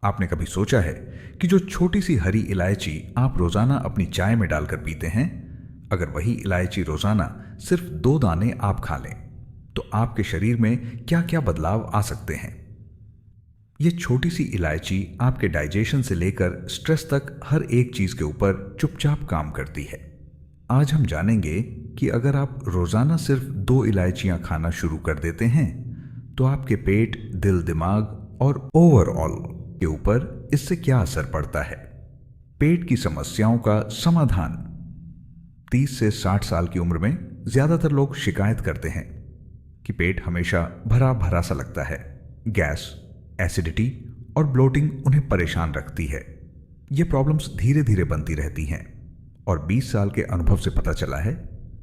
आपने कभी सोचा है कि जो छोटी सी हरी इलायची आप रोजाना अपनी चाय में डालकर पीते हैं, अगर वही इलायची रोजाना सिर्फ 2 दाने आप खा लें तो आपके शरीर में क्या क्या बदलाव आ सकते हैं। ये छोटी सी इलायची आपके डाइजेशन से लेकर स्ट्रेस तक हर एक चीज के ऊपर चुपचाप काम करती है। आज हम जानेंगे कि अगर आप रोजाना सिर्फ 2 इलायचियां खाना शुरू कर देते हैं तो आपके पेट, दिल, दिमाग और ओवरऑल के ऊपर इससे क्या असर पड़ता है। पेट की समस्याओं का समाधान। 30 से 60 साल की उम्र में ज्यादातर लोग शिकायत करते हैं कि पेट हमेशा भरा भरा सा लगता है। गैस, एसिडिटी और ब्लोटिंग उन्हें परेशान रखती है। ये प्रॉब्लम्स धीरे धीरे बनती रहती हैं और 20 साल के अनुभव से पता चला है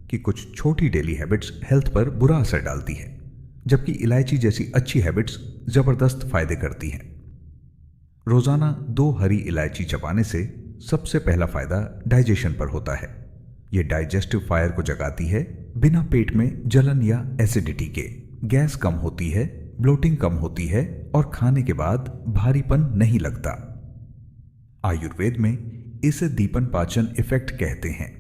कि कुछ छोटी डेली हैबिट्स हेल्थ पर बुरा असर डालती हैं, जबकि इलायची जैसी अच्छी हैबिट्स जबरदस्त फायदे करती हैं। रोजाना 2 हरी इलायची चबाने से सबसे पहला फायदा डाइजेशन पर होता है। यह डाइजेस्टिव फायर को जगाती है। बिना पेट में जलन या एसिडिटी के गैस कम होती है, ब्लोटिंग कम होती है और खाने के बाद भारीपन नहीं लगता। आयुर्वेद में इसे दीपन पाचन इफेक्ट कहते हैं,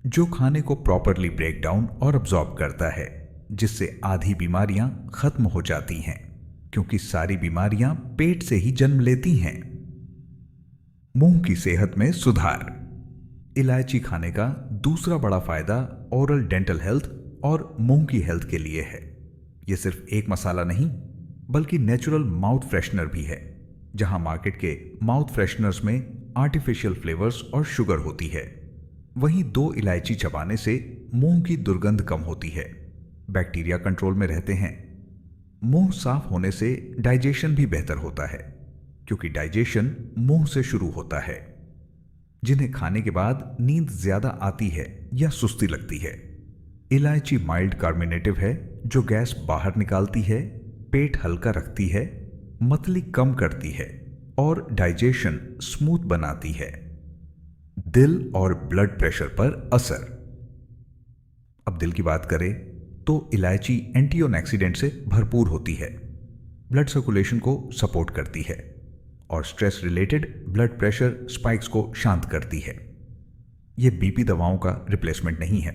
जो खाने को प्रॉपरली ब्रेक डाउन और अब्जॉर्ब करता है, जिससे आधी बीमारियां खत्म हो जाती हैं, क्योंकि सारी बीमारियां पेट से ही जन्म लेती हैं। मुंह की सेहत में सुधार। इलायची खाने का दूसरा बड़ा फायदा ओरल डेंटल हेल्थ और मुंह की हेल्थ के लिए है। यह सिर्फ एक मसाला नहीं बल्कि नेचुरल माउथ फ्रेशनर भी है। जहां मार्केट के माउथ फ्रेशनर्स में आर्टिफिशियल फ्लेवर्स और शुगर होती है, वहीं 2 इलायची चबाने से मुंह की दुर्गंध कम होती है, बैक्टीरिया कंट्रोल में रहते हैं। मुंह साफ होने से डाइजेशन भी बेहतर होता है, क्योंकि डाइजेशन मुंह से शुरू होता है। जिन्हें खाने के बाद नींद ज्यादा आती है या सुस्ती लगती है, इलायची माइल्ड कार्मिनेटिव है, जो गैस बाहर निकालती है, पेट हल्का रखती है, मतली कम करती है और डाइजेशन स्मूथ बनाती है। दिल और ब्लड प्रेशर पर असर। अब दिल की बात करें तो इलायची एंटीऑक्सीडेंट से भरपूर होती है, ब्लड सर्कुलेशन को सपोर्ट करती है और stress related blood pressure spikes को शांत करती है। यह बीपी दवाओं का रिप्लेसमेंट नहीं है,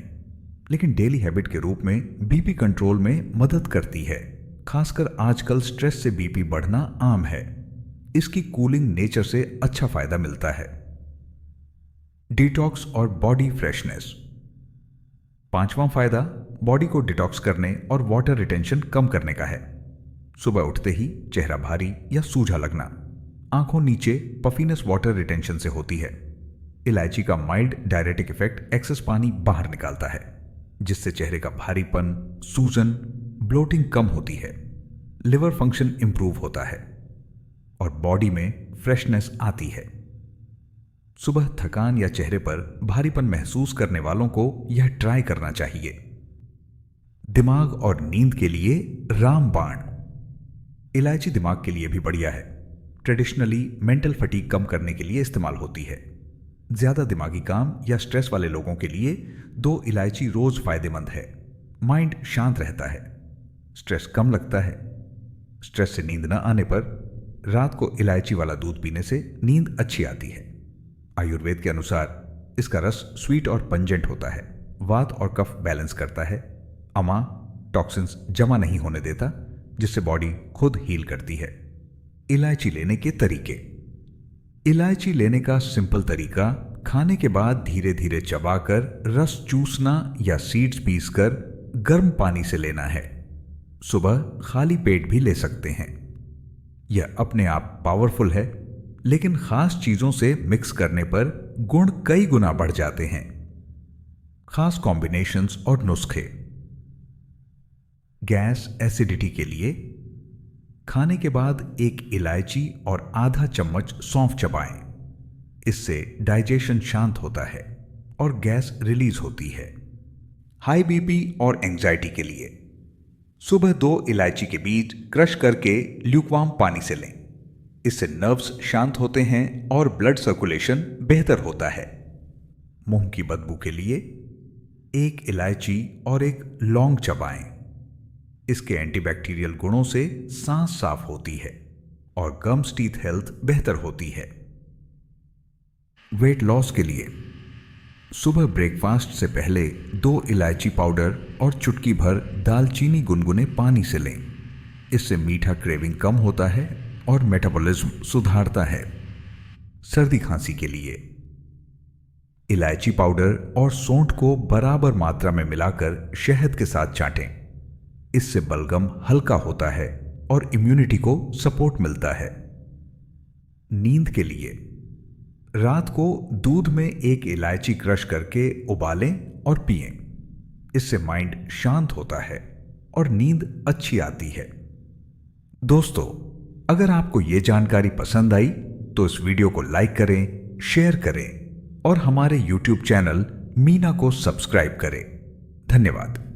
लेकिन डेली हैबिट के रूप में बीपी कंट्रोल में मदद करती है। खासकर आजकल स्ट्रेस से बीपी बढ़ना आम है। इसकी कूलिंग नेचर से अच्छा फायदा मिलता है। डिटॉक्स और बॉडी फ्रेशनेस। 5वां फायदा बॉडी को डिटॉक्स करने और वाटर रिटेंशन कम करने का है। सुबह उठते ही चेहरा भारी या सूझा लगना, आंखों नीचे पफीनेस वाटर रिटेंशन से होती है। इलायची का माइल्ड डायरेटिक इफेक्ट एक्सेस पानी बाहर निकालता है, जिससे चेहरे का भारीपन, सूजन, ब्लोटिंग कम होती है, लिवर फंक्शन इंप्रूव होता है और बॉडी में फ्रेशनेस आती है। सुबह थकान या चेहरे पर भारीपन महसूस करने वालों को यह ट्राई करना चाहिए। दिमाग और नींद के लिए रामबाण। इलायची दिमाग के लिए भी बढ़िया है। ट्रेडिशनली मेंटल फटीग कम करने के लिए इस्तेमाल होती है। ज्यादा दिमागी काम या स्ट्रेस वाले लोगों के लिए 2 इलायची रोज फायदेमंद है। माइंड शांत रहता है, स्ट्रेस कम लगता है। स्ट्रेस से नींद न आने पर रात को इलायची वाला दूध पीने से नींद अच्छी आती है। आयुर्वेद के अनुसार इसका रस स्वीट और पंजेंट होता है, वात और कफ बैलेंस करता है, अमा टॉक्सिन्स जमा नहीं होने देता, जिससे बॉडी खुद हील करती है। इलायची लेने के तरीके। इलायची लेने का सिंपल तरीका खाने के बाद धीरे धीरे चबाकर रस चूसना या सीड्स पीसकर गर्म पानी से लेना है। सुबह खाली पेट भी ले सकते हैं। यह अपने आप पावरफुल है, लेकिन खास चीजों से मिक्स करने पर गुण कई गुना बढ़ जाते हैं। खास कॉम्बिनेशंस और नुस्खे। गैस, एसिडिटी के लिए खाने के बाद 1 इलायची और आधा चम्मच सौंफ चबाएं। इससे डाइजेशन शांत होता है और गैस रिलीज होती है। हाई बीपी और एंजाइटी के लिए सुबह 2 इलायची के बीज क्रश करके ल्यूकवार्म पानी से लें। इससे नर्व्स शांत होते हैं और ब्लड सर्कुलेशन बेहतर होता है। मुंह की बदबू के लिए 1 इलायची और 1 लौंग चबाएं। इसके एंटीबैक्टीरियल गुणों से सांस साफ होती है और गम्स टीथ हेल्थ बेहतर होती है। वेट लॉस के लिए सुबह ब्रेकफास्ट से पहले 2 इलायची पाउडर और चुटकी भर दालचीनी गुनगुने पानी से लें। इससे मीठा क्रेविंग कम होता है और मेटाबॉलिज्म सुधारता है। सर्दी खांसी के लिए इलायची पाउडर और सौंठ को बराबर मात्रा में मिलाकर शहद के साथ चाटें। इससे बलगम हल्का होता है और इम्यूनिटी को सपोर्ट मिलता है। नींद के लिए रात को दूध में 1 इलायची क्रश करके उबालें और पिएं। इससे माइंड शांत होता है और नींद अच्छी आती है। दोस्तों, अगर आपको ये जानकारी पसंद आई तो इस वीडियो को लाइक करें, शेयर करें और हमारे YouTube चैनल मीना को सब्सक्राइब करें। धन्यवाद।